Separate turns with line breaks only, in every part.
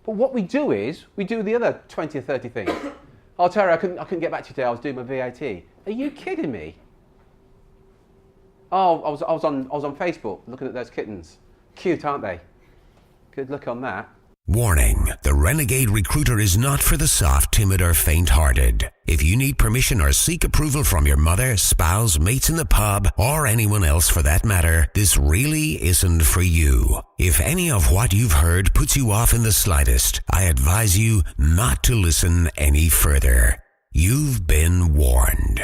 But what we do is, we do the other 20 or 30 things. Oh, Terry, I couldn't get back to you today, I was doing my VAT. Are you kidding me? Oh, I was on Facebook looking at those kittens. Cute, aren't they? Good look on that.
Warning, the Renegade Recruiter is not for the soft, timid, or faint-hearted. If you need permission or seek approval from your mother, spouse, mates in the pub, or anyone else for that matter, this really isn't for you. If any of what you've heard puts you off in the slightest, I advise you not to listen any further. You've been warned.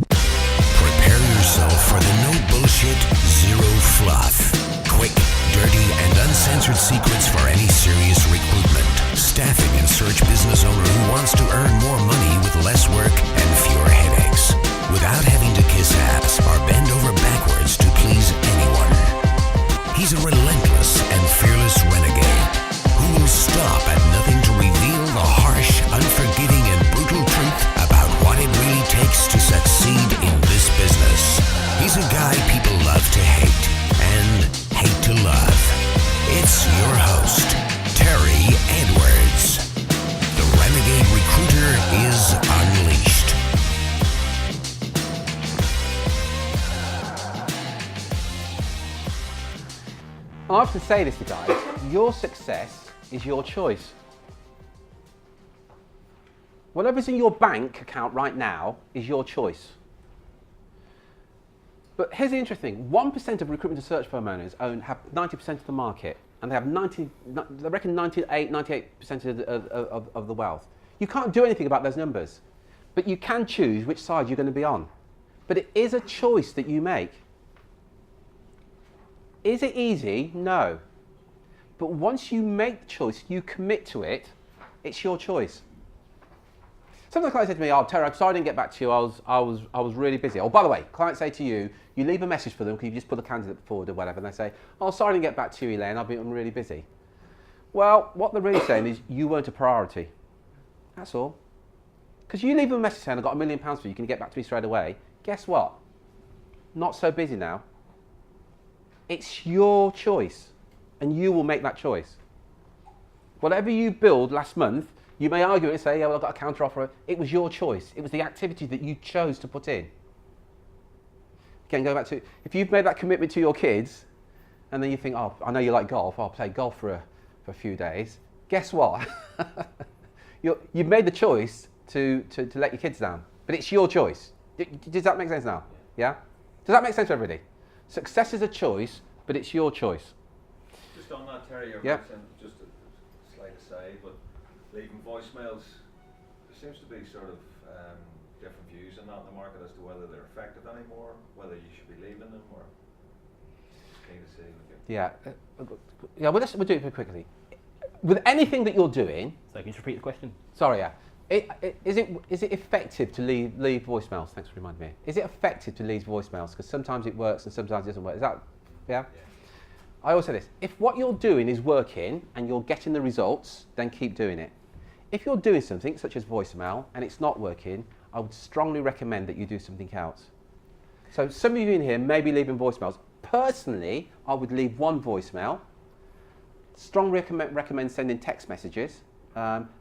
Prepare yourself for the no bullshit, zero fluff. Quick, dirty, and uncensored secrets for any serious recruitment, staffing, and search business owner who wants to earn more money with less work and fewer headaches, without having to kiss ass or bend over backwards to please anyone. He's a relentless and fearless renegade who will stop at nothing to reveal the harsh, unforgiving, and brutal truth about what it really takes to succeed in this business. He's a guy people love to hate and hate to love. It's your host, Terry Edwards. The Renegade Recruiter is unleashed.
I often say this to guys, your success is your choice. Whatever's in your bank account right now is your choice. But here's the interesting thing, 1% of recruitment and search firm owners have 90% of the market, and they have 98% of the wealth. You can't do anything about those numbers, but you can choose which side you're going to be on. But it is a choice that you make. Is it easy? No. But once you make the choice, you commit to it, it's your choice. Sometimes clients say to me, oh, Terry, I'm sorry I didn't get back to you, I was really busy. Oh, by the way, clients say to you, you leave a message for them, because you just put a candidate forward or whatever, and they say, oh, sorry I didn't get back to you, Elaine, I'm really busy. Well, what they're really saying is, you weren't a priority. That's all. Because you leave them a message saying, I've got £1 million for you, can you get back to me straight away? Guess what? Not so busy now. It's your choice, and you will make that choice. Whatever you build last month, you may argue it and say, yeah, well, I've got a counter offer. It was your choice. It was the activity that you chose to put in. Again, go back to, if you've made that commitment to your kids, and then you think, oh, I know you like golf, I'll play golf for a few days. Guess what? You've made the choice to let your kids down, but it's your choice. Does that make sense now? Yeah? Does that make sense to everybody? Success is a choice, but it's your choice.
Just on that, Terry, you're just a slight aside, but leaving voicemails, there seems to be sort of different views on that in the market as to whether they're effective anymore, whether you should be leaving them, or just keen to see.
Yeah, we'll do it very quickly. With anything that you're doing...
So can you just repeat the question?
Sorry, yeah. Is it effective to leave voicemails? Thanks for reminding me. Is it effective to leave voicemails? Because sometimes it works and sometimes it doesn't work. Is that, yeah? I always say this, if what you're doing is working and you're getting the results, then keep doing it. If you're doing something such as voicemail and it's not working, I would strongly recommend that you do something else. So some of you in here may be leaving voicemails. Personally, I would leave one voicemail. Strongly recommend sending text messages.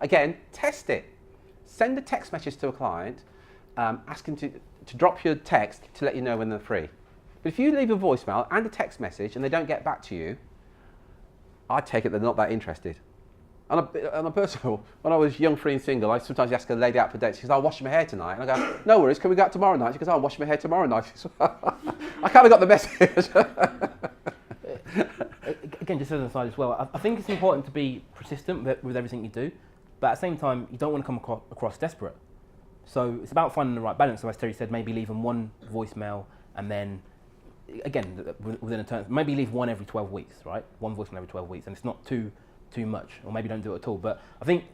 Again, test it. Send a text message to a client, ask them to drop your text to let you know when they're free. But if you leave a voicemail and a text message and they don't get back to you, I take it they're not that interested. On a personal, when I was young, free and single, I sometimes ask a lady out for dates. She says, I'll wash my hair tonight. And I go, no worries, can we go out tomorrow night? She goes, I'll wash my hair tomorrow night. I kind of got the message.
Again, just as an aside as well, I think it's important to be persistent with everything you do, but at the same time, you don't want to come across desperate. So it's about finding the right balance. So as Terry said, maybe leaving one voicemail and then, again, within a term, maybe leave one every 12 weeks, right? One voicemail every 12 weeks, and it's not too much, or maybe don't do it at all. But I think,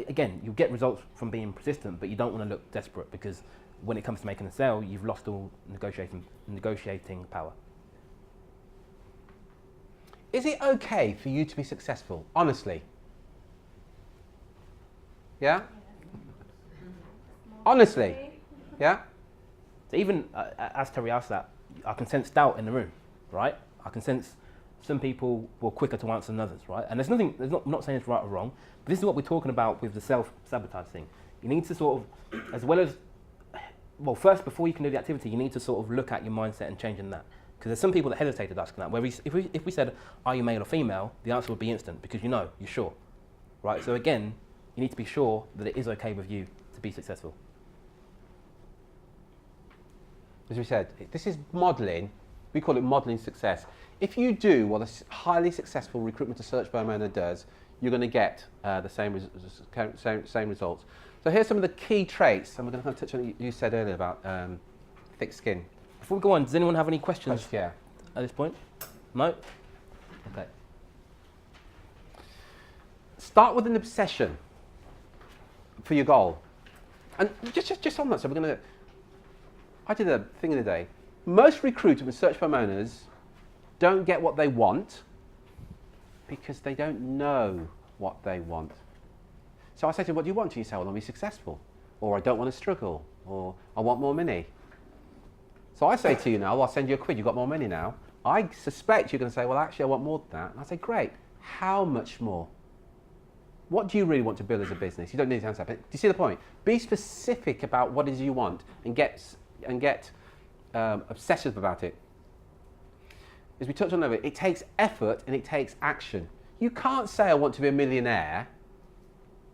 again, you get results from being persistent, but you don't want to look desperate, because when it comes to making a sale, you've lost all negotiating power.
Is it okay for you to be successful? Honestly. Yeah? Honestly. Yeah?
So even as Terry asked that, I can sense doubt in the room, right? I can sense some people were quicker to answer than others, right? And I'm not saying it's right or wrong, but this is what we're talking about with the self-sabotage thing. You need to sort of, first, before you can do the activity, you need to sort of look at your mindset and changing that. Because there's some people that hesitated asking that, where if we said, are you male or female, the answer would be instant, because you're sure, right? So again, you need to be sure that it is okay with you to be successful.
As we said, this is modelling. We call it modelling success. If you do what a highly successful recruitment to search firm owner does, you're going to get the same results. So here's some of the key traits, and we're going to kind of touch on what you said earlier about thick skin.
Before we go on, does anyone have any questions
Yeah.
at this point? No? Okay.
Start with an obsession for your goal. And just on that, so I did a thing in a day. Most recruitment search firm owners don't get what they want because they don't know what they want. So I say to them, what do you want? And you say, well, I want to be successful, or I don't want to struggle, or I want more money. So I say to you now, well, I'll send you a quid, you've got more money now. I suspect you're going to say, well, actually, I want more than that. And I say, great, how much more? What do you really want to build as a business? You don't need to answer that, but do you see the point? Be specific about what it is you want and get obsessive about it. As we touched on earlier, it takes effort and it takes action. You can't say I want to be a millionaire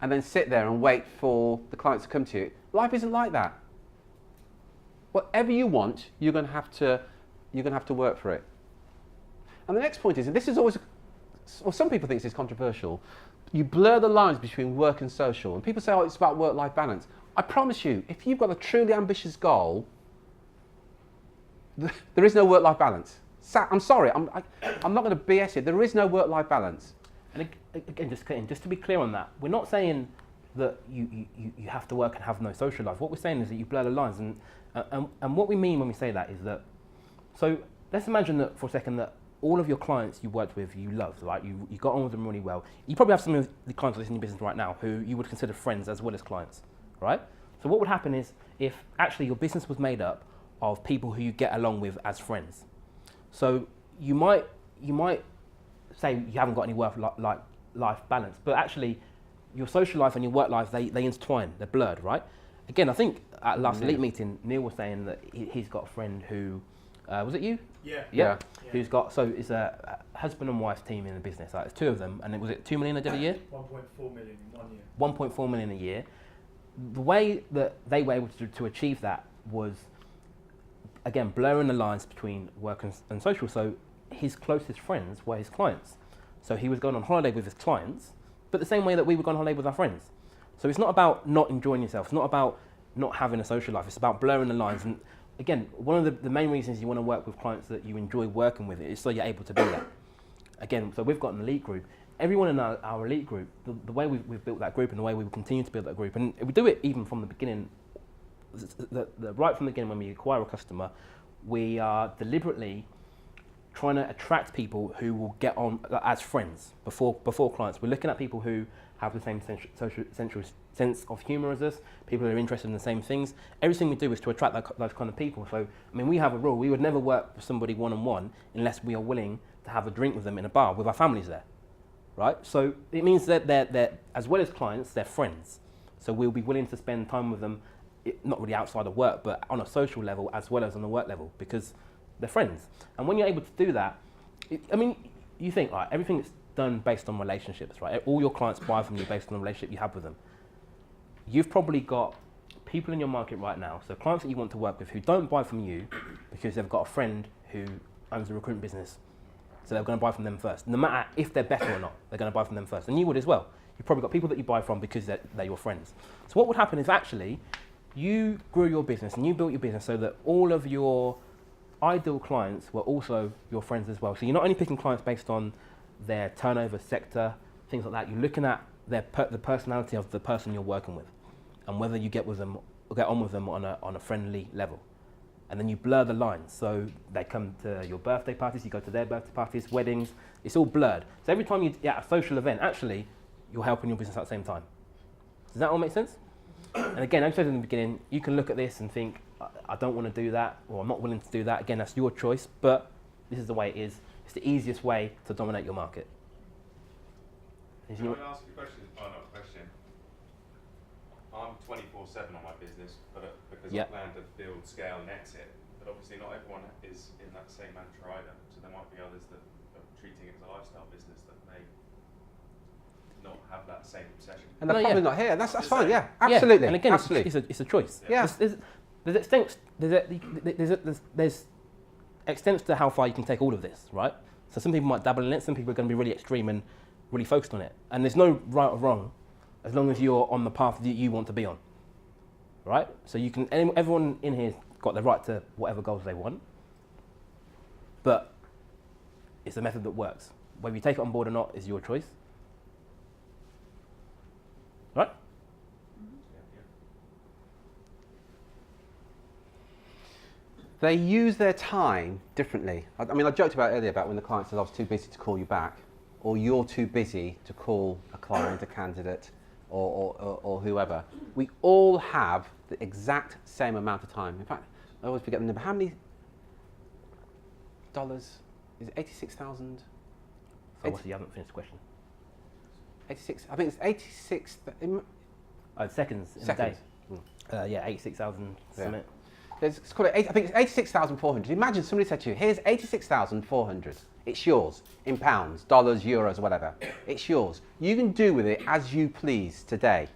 and then sit there and wait for the clients to come to you. Life isn't like that. Whatever you want, you're going to have to work for it. And the next point is, and this is always, well, some people think this is controversial, you blur the lines between work and social. And people say, oh, it's about work-life balance. I promise you, if you've got a truly ambitious goal, there is no work-life balance. I'm sorry, I'm not going to BS it. There is no work-life balance.
And again, just to be clear on that, we're not saying that you have to work and have no social life. What we're saying is that you blur the lines. And what we mean when we say that is that, so let's imagine that for a second that all of your clients you worked with, you loved, right? You got on with them really well. You probably have some of the clients in your business right now who you would consider friends as well as clients, right? So what would happen is if actually your business was made up of people who you get along with as friends. So you might say you haven't got any work-life balance, but actually your social life and your work life, they intertwine, they're blurred, right? Again, I think at last elite meeting, Neil was saying that he's got a friend who, was it you?
Yeah.
Who's got, so it's a husband and wife team in the business, like it's two of them, and was it 2 million they did a year?
1.4 million in 1 year.
1.4 million a year. The way that they were able to achieve that was, again, blurring the lines between work and social. So his closest friends were his clients. So he was going on holiday with his clients, but the same way that we would go on holiday with our friends. So it's not about not enjoying yourself. It's not about not having a social life. It's about blurring the lines. And again, one of the main reasons you want to work with clients that you enjoy working with is so you're able to do that. Again, so we've got an elite group. Everyone in our elite group, the way we've built that group and the way we will continue to build that group, and we do it even from the beginning, right from the beginning when we acquire a customer, we are deliberately trying to attract people who will get on as friends before clients. We're looking at people who have the same central sense of humour as us, people who are interested in the same things. Everything we do is to attract those kind of people. So, I mean, we have a rule. We would never work with somebody one-on-one unless we are willing to have a drink with them in a bar with our families there, right? So it means that they're as well as clients, they're friends. So we'll be willing to spend time with them, not really outside of work, but on a social level as well as on a work level, because they're friends. And when you're able to do that, you think, right, everything's done based on relationships, right? All your clients buy from you based on the relationship you have with them. You've probably got people in your market right now, so clients that you want to work with who don't buy from you because they've got a friend who owns a recruitment business. So they're going to buy from them first. No matter if they're better or not, they're going to buy from them first. And you would as well. You've probably got people that you buy from because they're your friends. So what would happen is actually you grew your business and you built your business so that all of your ideal clients were also your friends as well. So you're not only picking clients based on their turnover sector, things like that. You're looking at the personality of the person you're working with and whether you get on with them on a friendly level. And then you blur the lines. So they come to your birthday parties, you go to their birthday parties, weddings, it's all blurred. So every time you're at a social event, actually, you're helping your business at the same time. Does that all make sense? And again, as I said in the beginning, you can look at this and think, I don't want to do that, or I'm not willing to do that. Again, that's your choice, but this is the way it is. It's the easiest way to dominate your market.
Can I ask you a question? Oh, not a question. I'm 24/7 on my business, but because I plan to build, scale, and exit. But obviously, not everyone is in that same mantra either. So there might be others that are treating it as a lifestyle business that may not have that same obsession.
And they're probably not here. That's fine. Yeah, absolutely.
And again,
absolutely.
it's a choice.
Yeah.
There's extents to how far you can take all of this, right? So some people might dabble in it. Some people are going to be really extreme and really focused on it. And there's no right or wrong, as long as you're on the path that you want to be on, right? So you can. Everyone in here's got the right to whatever goals they want, but it's a method that works. Whether you take it on board or not is your choice, right?
They use their time differently. I mean, I joked about earlier about when the client says, I was too busy to call you back, or you're too busy to call a client, a candidate, or whoever. We all have the exact same amount of time. In fact, I always forget the number. How many dollars? Is it 86,000?
So you haven't finished the question.
86, I think it's 86.
Seconds in a day. 86,000 something.
It's called I think it's 86,400. Imagine somebody said to you, here's 86,400. It's yours in pounds, dollars, euros, whatever. It's yours. You can do with it as you please today.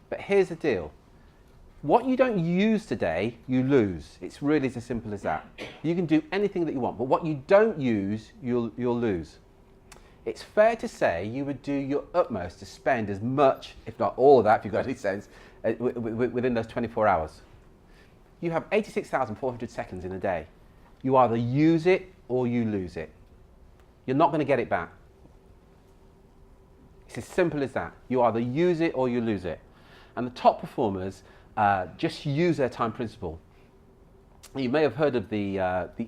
But here's the deal. What you don't use today, you lose. It's really as simple as that. You can do anything that you want, but what you don't use, you'll lose. It's fair to say you would do your utmost to spend as much, if not all of that, if you've got any sense, within those 24 hours. You have 86,400 seconds in a day. You either use it or you lose it. You're not going to get it back. It's as simple as that. You either use it or you lose it. And the top performers just use their time principle. You may have heard of the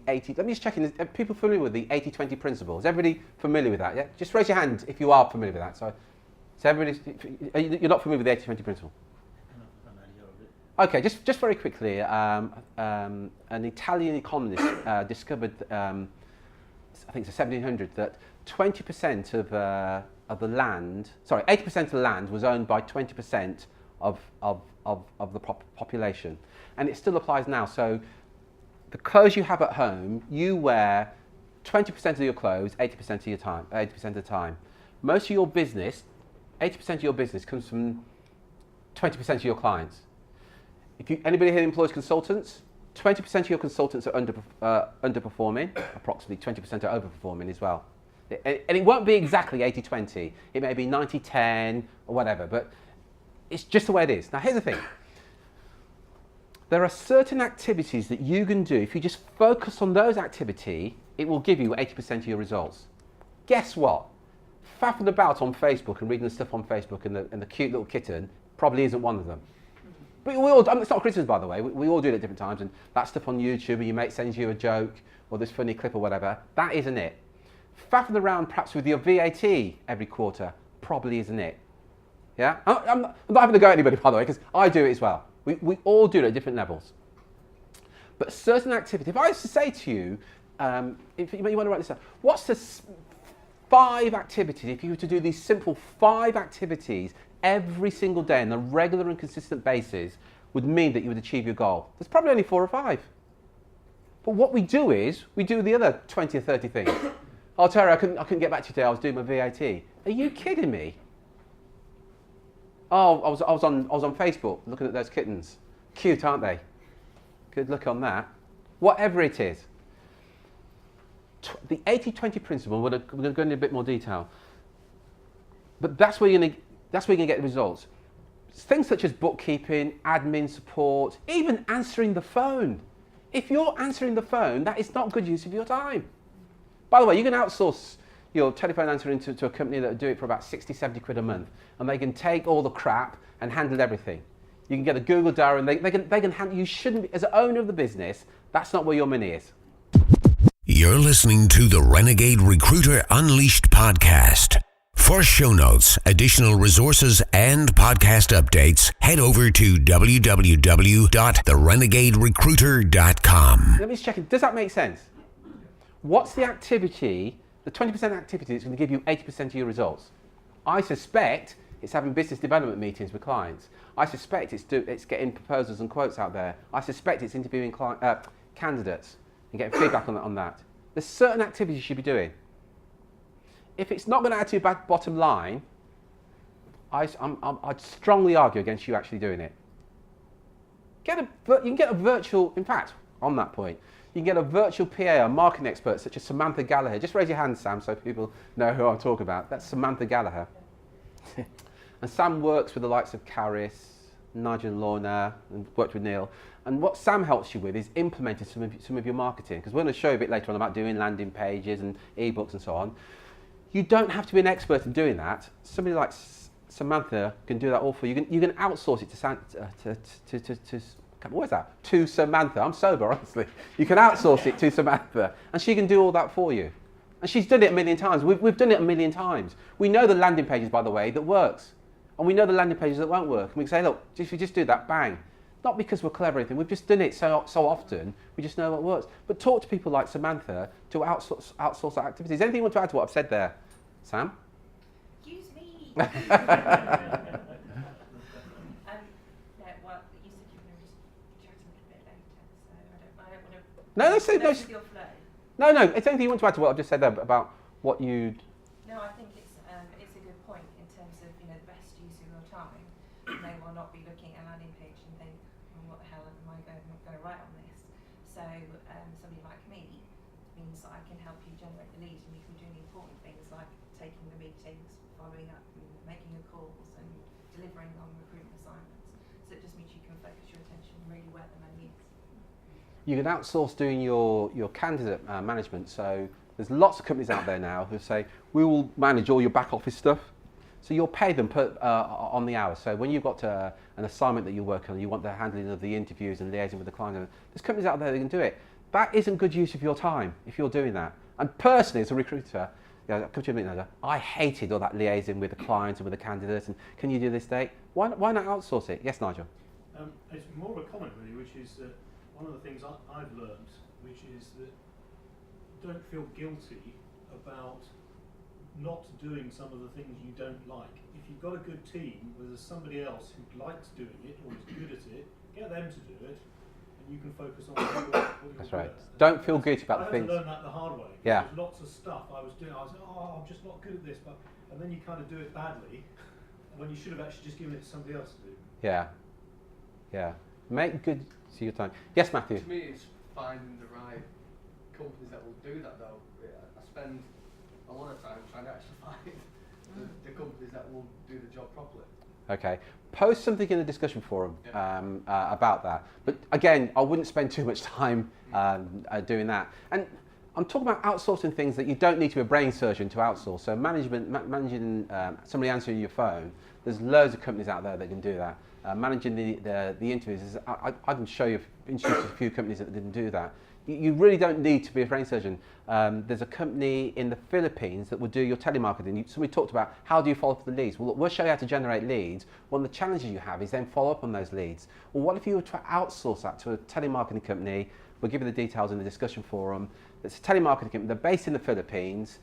80, let me just check in, are people familiar with the 80-20 principle? Is everybody familiar with that? Yeah? Just raise your hand if you are familiar with that. So everybody, you're not familiar with the 80-20 principle? Okay, just very quickly, an Italian economist discovered, I think it's 1700, that 20% of the land, 80% of the land was owned by 20% of the population, and it still applies now. So the clothes you have at home, you wear 20% of your clothes, 80% of your time, 80% of the time. Most of your business, 80% of your business comes from 20% of your clients. Anybody here employs consultants? 20% of your consultants are underperforming, approximately 20% are overperforming as well. And it won't be exactly 80-20, it may be 90-10 or whatever, but it's just the way it is. Now here's the thing. There are certain activities that you can do, if you just focus on those activities, it will give you 80% of your results. Guess what? Faffing about on Facebook and reading the stuff on Facebook and the cute little kitten probably isn't one of them. But we all, it's not criticism, by the way, we all do it at different times, and that stuff on YouTube, and your mate sends you a joke, or this funny clip or whatever, that isn't it. Faffing around perhaps with your VAT every quarter probably isn't it. Yeah? I'm not having to go at anybody, by the way, because I do it as well. We all do it at different levels. But certain activity, if I was to say to you, if you want to write this down, what's the 5 activities, if you were to do these simple 5 activities every single day on a regular and consistent basis, would mean that you would achieve your goal? There's probably only 4 or 5. But what we do is, we do the other 20 or 30 things. Oh, Terry, I couldn't get back to you today, I was doing my VAT. Are you kidding me? Oh, I was on Facebook looking at those kittens. Cute, aren't they? Good look on that. Whatever it is. The 80-20 principle, we're going to go into a bit more detail. But that's where you're going to get the results. Things such as bookkeeping, admin support, even answering the phone. If you're answering the phone, that is not good use of your time. By the way, you can outsource your telephone answering to a company that will do it for about 60, 70 quid a month, and they can take all the crap and handle everything. You can get a Google Diary, and they can handle. You shouldn't be, as an owner of the business, that's not where your money is.
You're listening to the Renegade Recruiter Unleashed podcast. For show notes, additional resources, and podcast updates, head over to www.therenegaderecruiter.com.
Let me just check it. Does that make sense? What's the activity The 20% activity is going to give you 80% of your results. I suspect it's having business development meetings with clients. I suspect it's getting proposals and quotes out there. I suspect it's interviewing candidates and getting feedback on that. There's certain activities you should be doing. If it's not going to add to your bottom line, I'd strongly argue against you actually doing it. You can get a virtual, in fact, on that point, you can get a virtual PA or marketing expert such as Samantha Gallagher. Just raise your hand, Sam, so people know who I'm talking about. That's Samantha Gallagher. And Sam works with the likes of Caris, Nigel and Lorna, and worked with Neil. And what Sam helps you with is implementing some of your marketing, because we're going to show you a bit later on about doing landing pages and ebooks and so on. You don't have to be an expert in doing that. Somebody like Samantha can do that all for you. You can outsource it to Samantha. I'm sober, honestly. You can outsource it to Samantha, and she can do all that for you. And she's done it a million times. We've done it a million times. We know the landing pages, by the way, that works. And we know the landing pages that won't work. And we can say, look, if you just do that, bang. Not because we're clever or anything. We've just done it so often, we just know what works. But talk to people like Samantha to outsource that activities. Anything you want to add to what I've said there, Sam?
Excuse me.
No, well, you said you were going to just chat a little bit later, so I don't want to.
No, that's it.
Mess with your flow.
No. It's anything you want to add to what I've just said there about what you'd.
No, I think it's a good point in terms of the best use of your time. You may well not be looking at a landing page and think, what the hell am I going to write on this? So somebody like me means that I can help you generate the leads, and you can be doing the important things like taking the meetings, following up, and making the calls, and delivering on recruitment assignments. So it just means you can focus your attention really where the money is.
You can outsource doing your candidate management. So there's lots of companies out there now who say, we will manage all your back office stuff. So you'll pay them on the hour. So when you've got an assignment that you're working on, you want the handling of the interviews and liaising with the client, there's companies out there that can do it. That isn't good use of your time if you're doing that. And personally, as a recruiter, I hated all that liaising with the clients and with the candidates. And can you do this date? Why not outsource it? Yes, Nigel.
It's more of a comment really, which is that one of the things I've learned, which is that don't feel guilty about not doing some of the things you don't like. If you've got a good team where there's somebody else who likes doing it or is good at it, get them to do it, and you can focus on what you're
That's right.
good at.
Don't feel guilty about the
I
things.
had to learn that the hard way.
Yeah.
There's lots of stuff I was doing. I was like, I'm just not good at this, and then you kind of do it badly, when you should have actually just given it to somebody else to do.
Yeah. Make good use of your time. Yes, Matthew.
To me, it's finding the right companies that will do that, though. I spend a lot of time trying to actually find the companies that will do the job properly.
Okay. Post something in the discussion forum about that. But again, I wouldn't spend too much time doing that. And I'm talking about outsourcing things that you don't need to be a brain surgeon to outsource. So managing somebody answering your phone. There's loads of companies out there that can do that. Managing the interviews, I can introduce a few companies that can do that. You really don't need to be a brain surgeon. There's a company in the Philippines that will do your telemarketing. Somebody talked about how do you follow up the leads. Well, look, we'll show you how to generate leads. One of the challenges you have is then follow up on those leads. Well, what if you were to outsource that to a telemarketing company? We'll give you the details in the discussion forum. It's a telemarketing company. They're based in the Philippines.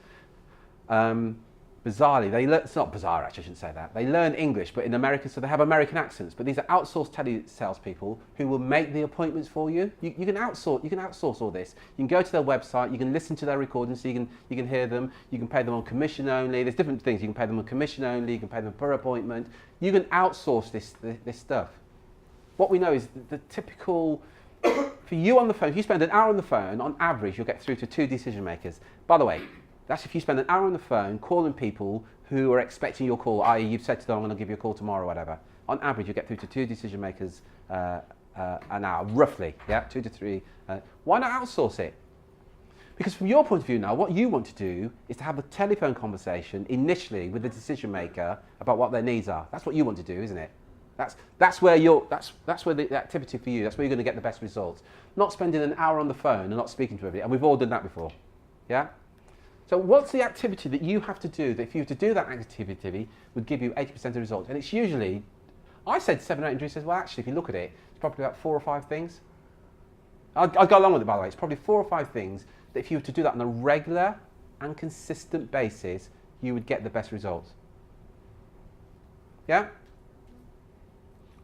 Bizarrely, it's not bizarre actually, I shouldn't say that. They learn English, but in America, so they have American accents. But these are outsourced telesales who will make the appointments for you. You can outsource all this. You can go to their website, you can listen to their recordings, so you can hear them. You can pay them on commission only. There's different things. You can pay them on commission only. You can pay them per appointment. You can outsource this stuff. What we know is the typical. For you on the phone, if you spend an hour on the phone, on average, you'll get through to 2 decision makers. By the way. That's if you spend an hour on the phone calling people who are expecting your call, i.e. you've said to them, I'm going to give you a call tomorrow or whatever. On average, you get through to 2 decision makers an hour, roughly, 2 to 3. Why not outsource it? Because from your point of view now, what you want to do is to have a telephone conversation initially with the decision maker about what their needs are. That's what you want to do, isn't it? That's where the activity for you, that's where you're going to get the best results. Not spending an hour on the phone and not speaking to everybody, and we've all done that before, yeah? So what's the activity that you have to do that if you were to do that activity would give you 80% of the results? And it's usually, I said 7 or 8, and Drew says, well actually if you look at it, it's probably about 4 or 5 things. I'll go along with it by the way, it's probably 4 or 5 things that if you were to do that on a regular and consistent basis, you would get the best results. Yeah?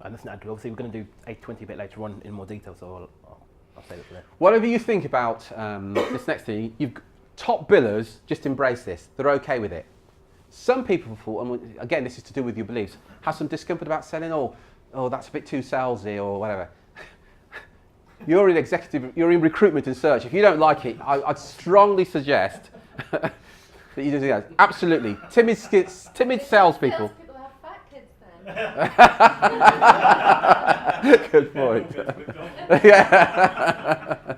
And that's not, obviously we're going to do 820 a bit later on in more detail, so I'll say that for there.
Whatever you think about this next thing, top billers just embrace this. They're okay with it. Some people, and again, this is to do with your beliefs, have some discomfort about selling, oh, that's a bit too salesy or whatever. You're in recruitment and search. If you don't like it, I'd strongly suggest that you do that. Absolutely. Timid salespeople.
Salespeople have fat kids then.
Good point. Yeah.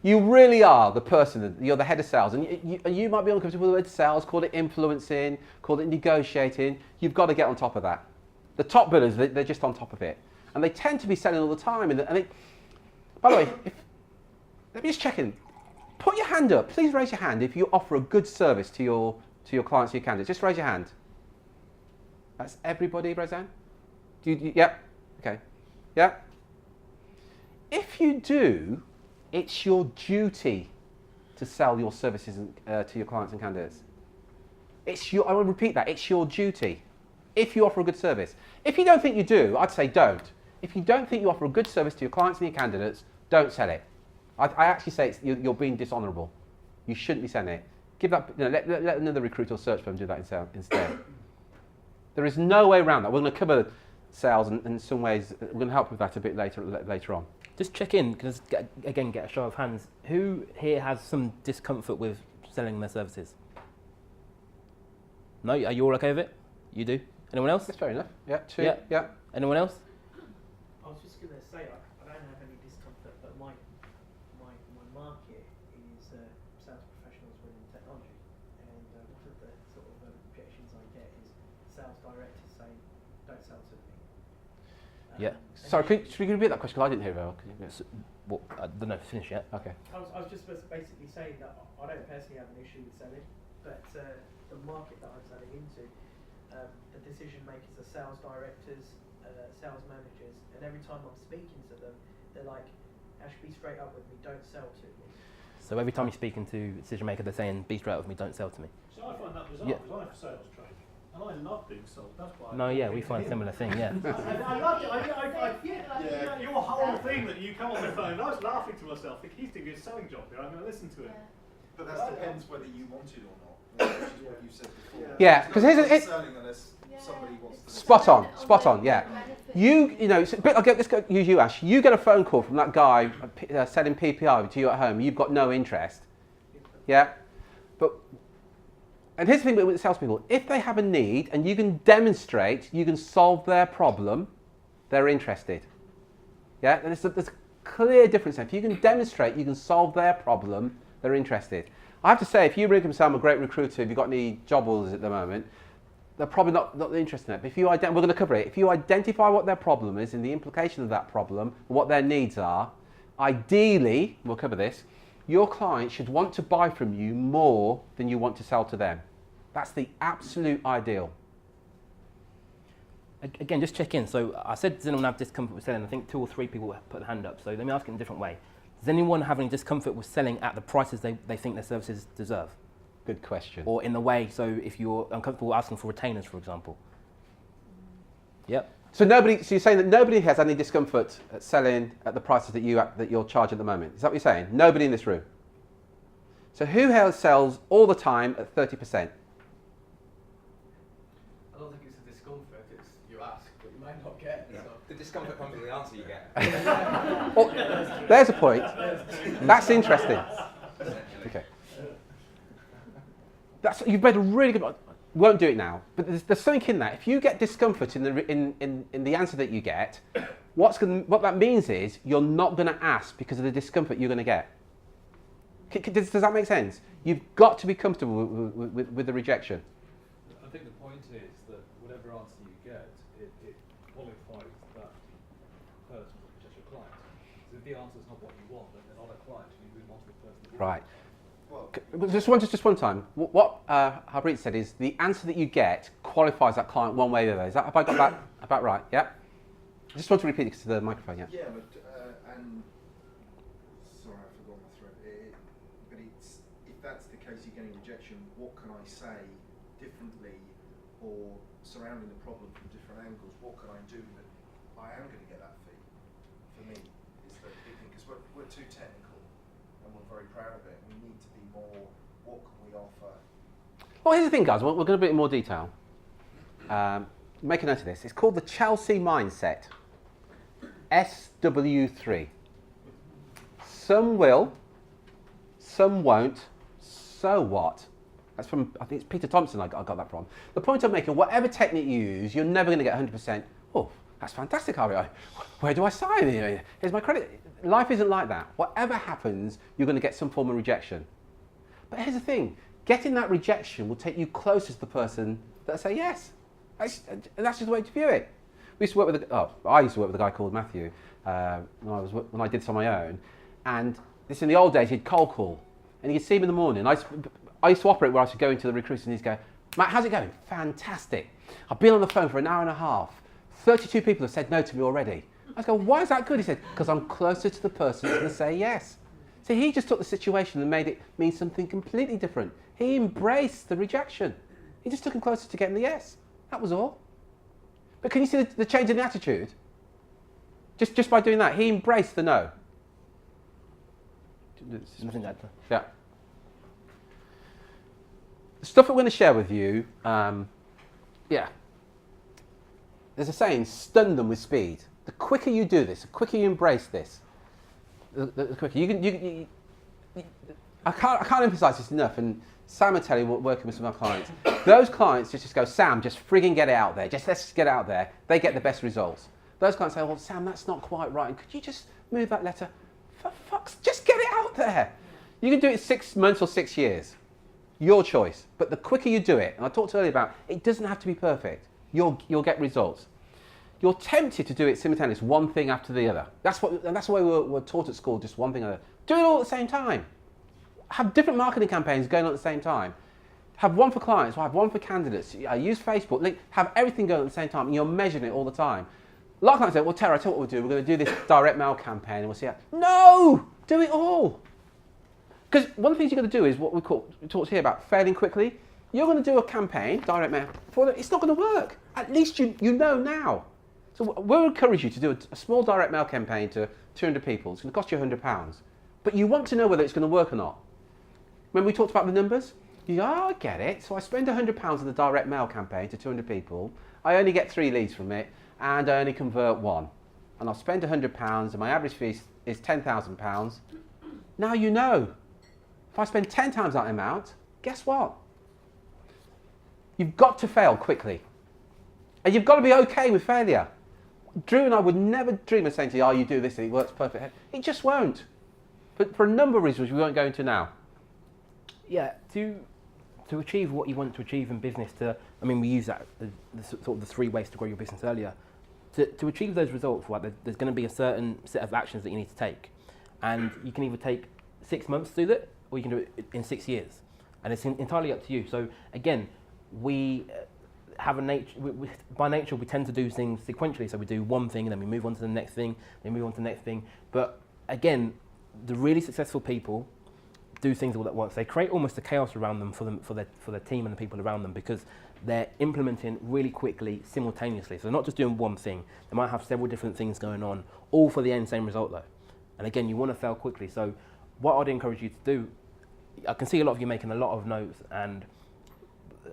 You really are the person, you're the head of sales, and you might be uncomfortable with the word sales, call it influencing, call it negotiating. You've got to get on top of that. The top billers, they're just on top of it. And they tend to be selling all the time. By the way, let me just check in. Put your hand up. Please raise your hand if you offer a good service to your clients, your candidates. Just raise your hand. That's everybody, raise your hand? Yep. Okay. Yep. If you do, it's your duty to sell your services to your clients and candidates. I want to repeat that. It's your duty if you offer a good service. If you don't think you do, I'd say don't. If you don't think you offer a good service to your clients and your candidates, don't sell it. I actually say you're being dishonourable. You shouldn't be selling it. Give that. Let another recruiter or search firm do that instead. There is no way around that. We're going to cover sales and in some ways we're going to help with that a bit later on.
Just check in, because again, get a show of hands. Who here has some discomfort with selling their services? No, are you all okay with it? You do? Anyone else?
That's fair enough. Yeah, two.
Yeah.
Yeah.
Anyone else?
I was just going to say, I don't have any discomfort, but my market is sales professionals within technology, and one of the sort of objections I get is sales directors saying, "Don't sell to me."
Yeah. Sorry, should we repeat that question? 'Cause I didn't hear it well.
Well, I don't know if it's finished yet.
Okay.
I was just basically saying that I don't personally have an issue with selling, but the market that I'm selling into, the decision makers are sales directors, sales managers, and every time I'm speaking to them, they're like, "Ash, be straight up with me, don't sell to me."
So every time you're speaking to a decision maker, they're saying, "Be straight up with me, don't sell to me."
So I find that bizarre, because I have sales training, and I love being sold. That's why.
No, yeah, we find a similar thing, yeah.
I loved it. Yeah. Your whole thing that you come on the phone, I was laughing to myself, thinking he's doing a selling job here, I'm going to listen to it.
But that depends whether you want it or not, which is what you said before.
Yeah, because here's
it's selling unless somebody wants to.
Spot on, yeah. It's a bit, let's go use you, Ash. You get a phone call from that guy selling PPI to you at home, you've got no interest. Yeah? And here's the thing with salespeople, if they have a need and you can demonstrate you can solve their problem, they're interested. Yeah? And there's a clear difference there. If you can demonstrate you can solve their problem, they're interested. I have to say, if you ring and say I'm a great recruiter, have you got any job orders at the moment, they're probably not interested in it. But if we're going to cover it. If you identify what their problem is and the implication of that problem, and what their needs are, ideally, we'll cover this, your client should want to buy from you more than you want to sell to them. That's the absolute ideal.
Again, just check in. So I said, does anyone have discomfort with selling? I think 2 or 3 people put their hand up. So let me ask it in a different way. Does anyone have any discomfort with selling at the prices they think their services deserve?
Good question.
Or in the way, so if you're uncomfortable asking for retainers, for example. Yep.
So you're saying that nobody has any discomfort at selling at the prices that you're charging at the moment. Is that what you're saying? Nobody in this room. So who else sells all the time at 30%?
I don't think it's a discomfort, it's you ask, but you might not get.
Yeah.
So.
The discomfort comes with the answer you get.
Oh, there's a point. That's interesting. Okay. You've made a really good. Won't do it now, but there's something in that. If you get discomfort in the answer that you get, what that means is you're not going to ask because of the discomfort you're going to get. Does that make sense? You've got to be comfortable with the rejection.
I think the point is that whatever answer you get, it qualifies that person, which is your client. So if the answer is not what you want, then they're not a client, and you move on to the person that you
Right.
want.
Just one time. What Harpreet said is the answer that you get qualifies that client one way or the other. Have I got that about right? Yeah. I just want to repeat it to the microphone. Yeah.
Yeah, but and sorry, I forgot my thread. But if that's the case, you're getting I say differently, or surrounding the problem from different angles? What can I do that I am going to get that fee? For me, is the big thing, because we're too technical and we're very proud of it. We need to be more, what can we offer?
Well, here's the thing, guys. We're going to do it in more detail. Make a note of this. It's called the Chelsea mindset. SW3. Some will, some won't. So what? That's from, I think it's Peter Thompson I got that from. The point I'm making, whatever technique you use, you're never going to get 100%. Oh, that's fantastic, REI. Where do I sign? Here's my credit. Life isn't like that. Whatever happens, you're going to get some form of rejection. But here's the thing. Getting that rejection will take you closer to the person that say yes. And that's just the way to view it. We used to work with I used to work with a guy called Matthew when I did this on my own. And this in the old days, he'd cold call. And you'd see him in the morning. I used to operate where I used to go into the recruiters and he'd go, Matt, how's it going? Fantastic. I've been on the phone for an hour and a half. 32 people have said no to me already. I was going, why is that good? He said, because I'm closer to the person who's going to say yes. So he just took the situation and made it mean something completely different. He embraced the rejection. He just took him closer to getting the yes. That was all. But can you see the change in the attitude? Just by doing that, he embraced the no. Yeah. The stuff we're going to share with you, yeah. There's a saying, stun them with speed. The quicker you do this, the quicker you embrace this, the quicker I can't emphasize this enough. And Sam and Telly, working with some of our clients, those clients just go, Sam, just frigging get it out there. Let's just get it out there. They get the best results. Those clients say, well, Sam, that's not quite right. And could you just move that letter? For fuck's, just get it out there. You can do it 6 months or 6 years. Your choice. But the quicker you do it, and I talked earlier about, it doesn't have to be perfect. You'll get results. You're tempted to do it simultaneously, one thing after the other. That's the way we're taught at school, just one thing after the other. Do it all at the same time. Have different marketing campaigns going on at the same time. Have one for clients, or have one for candidates. Use Facebook, have everything going at the same time, and you're measuring it all the time. A lot of clients say, well, Tara, I tell you what we'll do. We're going to do this direct mail campaign, and we'll see how. No! Do it all. Because one of the things you're going to do is what we talked here about failing quickly. You're going to do a campaign, direct mail, it's not going to work. At least you know now. So we'll encourage you to do a small direct mail campaign to 200 people. It's going to cost you £100. But you want to know whether it's going to work or not. When we talked about the numbers, you go, oh, I get it. So I spend £100 on the direct mail campaign to 200 people. I only get 3 leads from it, and I only convert 1. And I'll spend £100, and my average fee is £10,000. Now you know. If I spend 10 times that amount, guess what? You've got to fail quickly. And you've got to be okay with failure. Drew and I would never dream of saying to you, oh, you do this and it works perfect. It just won't. But for a number of reasons we won't go into now.
Yeah, to achieve what you want to achieve in business, we use that, the 3 ways to grow your business earlier. To achieve those results, right, there's going to be a certain set of actions that you need to take. And you can either take 6 months to do that, or you can do it in 6 years. And it's entirely up to you. So again, we have a nature, by nature we tend to do things sequentially. So we do one thing and then we move on to the next thing, then move on to the next thing. But again, the really successful people do things all at once. They create almost a chaos around them for their team and the people around them, because they're implementing really quickly, simultaneously. So they're not just doing one thing. They might have several different things going on, all for the same result though. And again, you want to fail quickly. So what I'd encourage you to do, I can see a lot of you making a lot of notes, and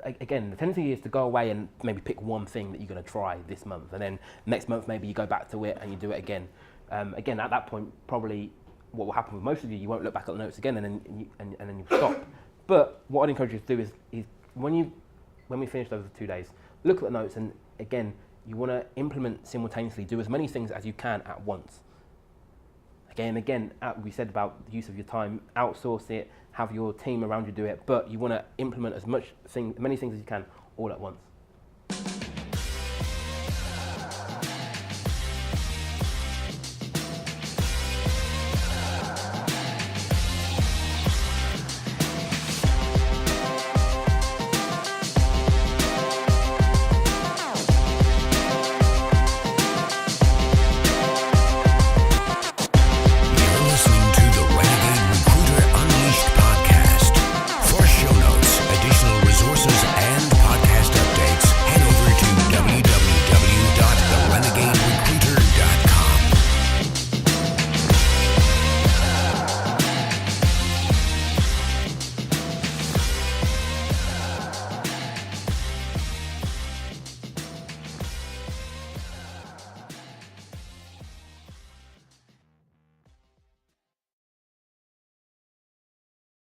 again, the tendency is to go away and maybe pick one thing that you're going to try this month, and then next month maybe you go back to it and you do it again. Again, at that point, probably what will happen with most of you won't look back at the notes again, and then you stop. But what I'd encourage you to do is when we finish those 2 days, look at the notes, and again, you want to implement simultaneously, do as many things as you can at once. Again, we said about the use of your time, outsource it, have your team around you do it, but you want to implement many things as you can all at once.